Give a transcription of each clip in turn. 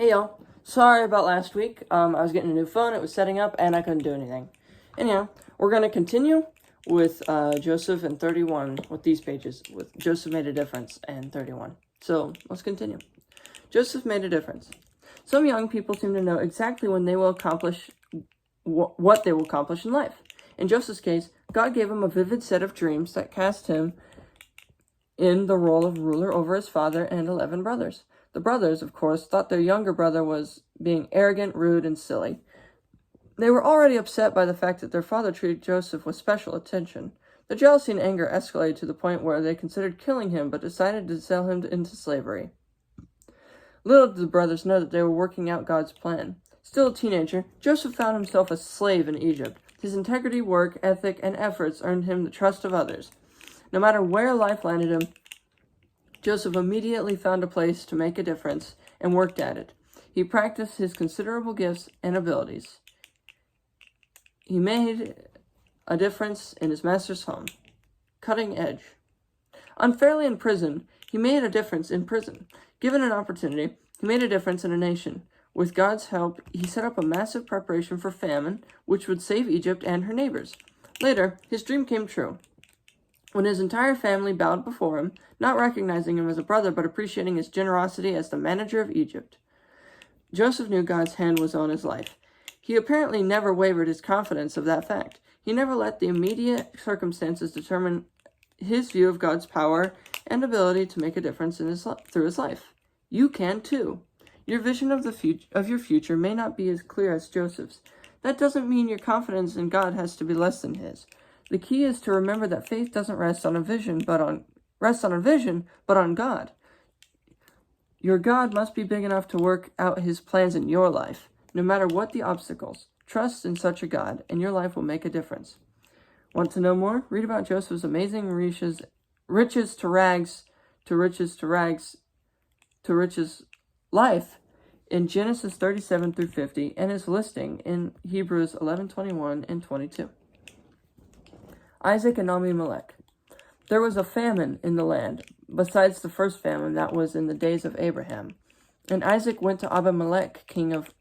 Hey y'all, sorry about last week. I was getting a new phone, it was setting up, and I couldn't do anything. Anyhow, we're going to continue with Joseph and 31, with these pages, with Joseph made a difference and 31. So, let's continue. Joseph made a difference. Some young people seem to know exactly when they will accomplish what they will accomplish in life. In Joseph's case, God gave him a vivid set of dreams that cast him in the role of ruler over his father and 11 brothers. The brothers, of course, thought their younger brother was being arrogant, rude, and silly. They were already upset by the fact that their father treated Joseph with special attention. The jealousy and anger escalated to the point where they considered killing him, but decided to sell him into slavery. Little did the brothers know that they were working out God's plan. Still a teenager, Joseph found himself a slave in Egypt. His integrity, work ethic, and efforts earned him the trust of others. No matter where life landed him, Joseph immediately found a place to make a difference and worked at it. He practiced his considerable gifts and abilities. He made a difference in his master's home. Cutting edge. Unfairly in prison, he made a difference in prison. Given an opportunity, he made a difference in a nation. With God's help, he set up a massive preparation for famine, which would save Egypt and her neighbors. Later, his dream came true. When his entire family bowed before him, not recognizing him as a brother, but appreciating his generosity as the manager of Egypt, Joseph knew God's hand was on his life. He apparently never wavered his confidence of that fact. He never let the immediate circumstances determine his view of God's power and ability to make a difference through his life. You can too. Your vision of your future may not be as clear as Joseph's. That doesn't mean your confidence in God has to be less than his. The key is to remember that faith doesn't rest on a vision, but on God. Your God must be big enough to work out his plans in your life, no matter what the obstacles. Trust in such a God, and your life will make a difference. Want to know more? Read about Joseph's amazing riches to rags to riches to rags to riches life in Genesis 37 through 50 and his listing in Hebrews 11:21 and 22. Isaac and Abimelech. There was a famine in the land, besides the first famine that was in the days of Abraham. And Isaac went to Abimelech, king of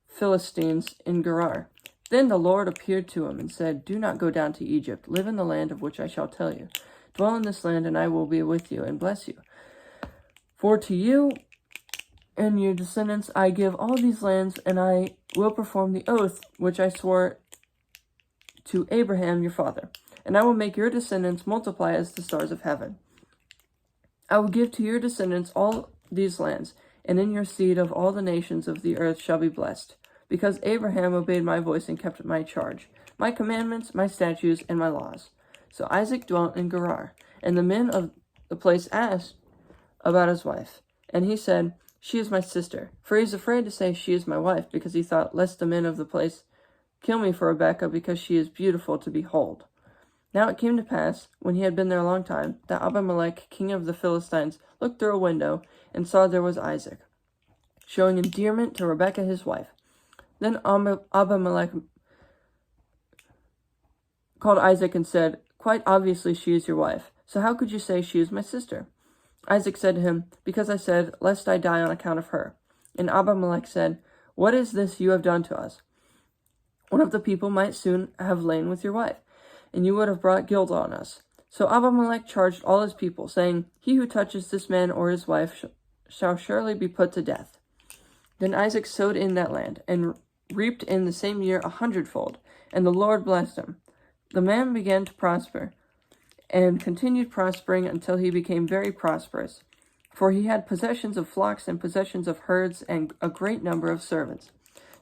Philistines, in Gerar. Then the Lord appeared to him and said, "Do not go down to Egypt. Live in the land of which I shall tell you. Dwell in this land, and I will be with you and bless you. For to you and your descendants I give all these lands, and I will perform the oath which I swore to Abraham your father, and I will make your descendants multiply as the stars of heaven. I will give to your descendants all these lands, and in your seed of all the nations of the earth shall be blessed, because Abraham obeyed my voice and kept my charge, my commandments, my statutes, and my laws." So Isaac dwelt in Gerar, and the men of the place asked about his wife, and he said, "She is my sister," for he is afraid to say, "She is my wife," because he thought, lest the men of the place kill me for Rebekah, because she is beautiful to behold. Now it came to pass, when he had been there a long time, that Abimelech, king of the Philistines, looked through a window, and saw there was Isaac, showing endearment to Rebekah his wife. Then Abimelech called Isaac and said, "Quite obviously she is your wife, so how could you say she is my sister?" Isaac said to him, "Because I said, lest I die on account of her." And Abimelech said, "What is this you have done to us? One of the people might soon have lain with your wife, and you would have brought guilt on us." So Abimelech charged all his people, saying, "He who touches this man or his wife shall surely be put to death." Then Isaac sowed in that land, and reaped in the same year 100-fold, and the Lord blessed him. The man began to prosper, and continued prospering until he became very prosperous, for he had possessions of flocks and possessions of herds and a great number of servants.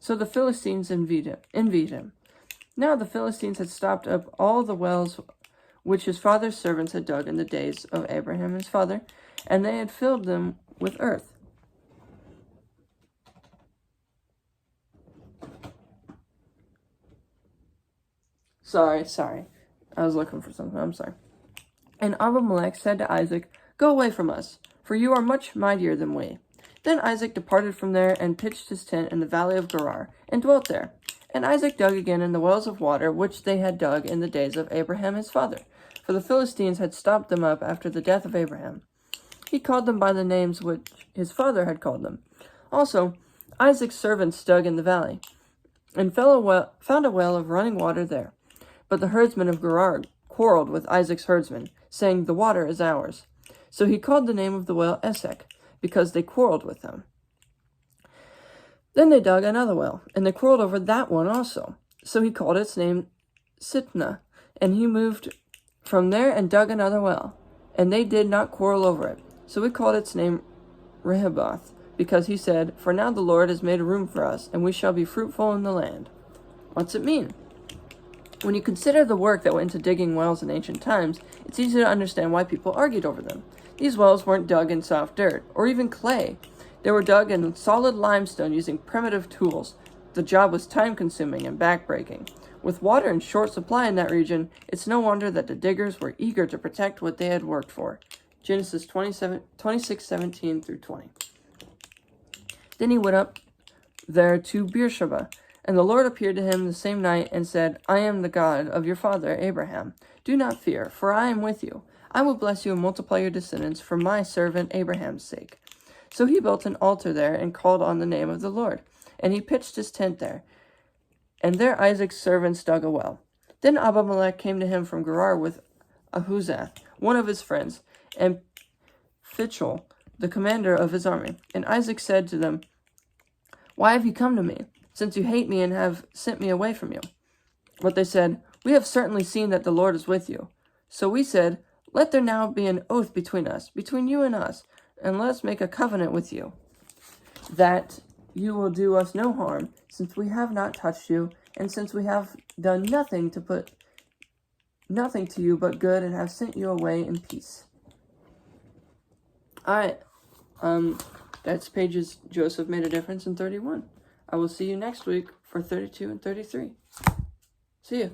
So the Philistines envied him. Now the Philistines had stopped up all the wells which his father's servants had dug in the days of Abraham his father, and they had filled them with earth. Sorry. I was looking for something. I'm sorry. And Abimelech said to Isaac, "Go away from us, for you are much mightier than we." Then Isaac departed from there and pitched his tent in the valley of Gerar, and dwelt there. And Isaac dug again in the wells of water which they had dug in the days of Abraham his father, for the Philistines had stopped them up after the death of Abraham. He called them by the names which his father had called them. Also, Isaac's servants dug in the valley, and found a well of running water there. But the herdsmen of Gerar quarreled with Isaac's herdsmen, saying, "The water is ours." So he called the name of the well Esek, because they quarreled with him. Then they dug another well, and they quarreled over that one also. So he called its name Sitnah, and he moved from there and dug another well, and they did not quarrel over it. So he called its name Rehoboth, because he said, "For now the Lord has made a room for us, and we shall be fruitful in the land." What's it mean? When you consider the work that went into digging wells in ancient times, it's easy to understand why people argued over them. These wells weren't dug in soft dirt, or even clay. They were dug in solid limestone using primitive tools. The job was time-consuming and back-breaking. With water in short supply in that region, it's no wonder that the diggers were eager to protect what they had worked for. Genesis 26:17 through 20. Then he went up there to Beersheba, and the Lord appeared to him the same night and said, "I am the God of your father Abraham. Do not fear, for I am with you. I will bless you and multiply your descendants for my servant Abraham's sake." So he built an altar there and called on the name of the Lord. And he pitched his tent there. And there Isaac's servants dug a well. Then Abimelech came to him from Gerar with Ahuzath, one of his friends, and Phichol, the commander of his army. And Isaac said to them, "Why have you come to me, since you hate me and have sent me away from you?" But they said, "We have certainly seen that the Lord is with you." So we said, "Let there now be an oath between us, between you and us, and let us make a covenant with you, that you will do us no harm, since we have not touched you, and since we have done nothing to you but good, and have sent you away in peace." Alright, that's pages Joseph Made a Difference in 31. I will see you next week for 32 and 33. See you.